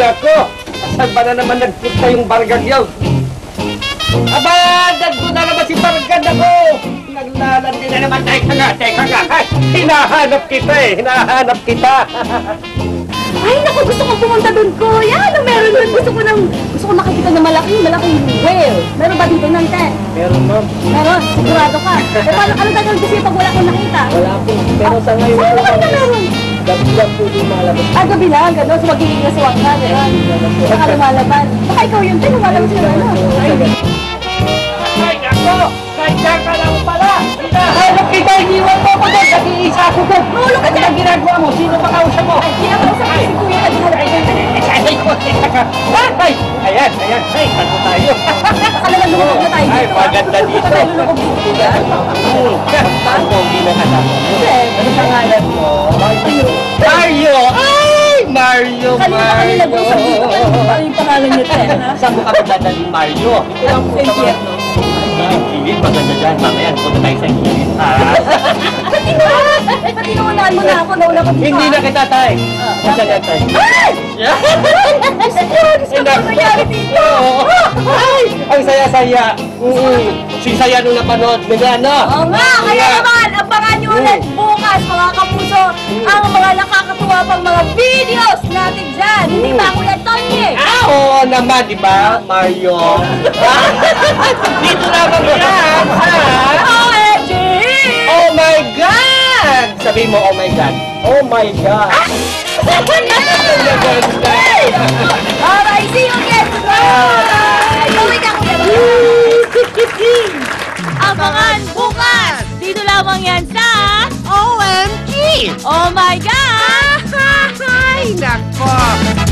nako! Saan ba na naman nagpunta yung bargad yun? Aba! Nagdo na naman si bargad ako! Naglalandi na naman. Teka nga! Ay, hinahanap kita eh! Hinahanap kita! Ay, naku, gusto kong pumunta doon, kuya. Ano meron doon? Gusto ko makikita ng malaking whale. Meron ba dito nun, te? Meron, ma'am. Meron, sigurado ka. Eh, paano, ano gagawin kasi pag wala kong nakita? Wala po. Pero sa ngayon Saan naman na meron? gabi lang po yung malabas. Gabi lang, gano'n. So, magiging naswak ka, gano'n. Saka lumalaban. Baka ikaw yun, te, lumalabas sila, ano? Ay, nako! Kaya ka lang pala! Hinahanap kita! Iniwan mo ako doon! Nag-iisa ako doon! Mahulog ka dyan! Ano ginagawa mo? Sino ba kausap mo? Ay, kinakausap ko si kuya. Ay, ko! Ay! Ayan! Ayan! Ay, ano tayo? Nakalaman lumulog na tayo dito. Ay, maganda dito. Nakalaman lumulog na Ang pogi na kasama mo. Ano pangalan mo? Mario. Mario! Ay! Mario! Kanina pa kami nag-usap dito. Ano yung pangalan niyo, te? Saan mo kami dadaling Mario? Ito lang po sa mga... Gilid, maganda dyan. Mamaya, punta tayo sa gilid, ha? Pati naunaan mo na ako. Nauna ko dito. Hindi na kita, tay. Basta na, tay. Ay! Gusto ko nangyari dito. Ay! Ang saya-saya. Sisaya nung napanood. Ano? Oo nga, kaya naman, abangan nyo ulit bukas, mga kapuso, ang mga nakakatuwa pang mga videos natin dyan. Hindi ba, Kuya Tony? Oo naman, di ba, Mario? Dito naman yan, ha? OMG! Oh my God! Sabi mo, oh my God. Oh my God. Alright, see you again tomorrow! Gawin na, Kuya Tony. Abangan bukas! Dito lamang yan sa OMG! Oh my God! Ay, nako!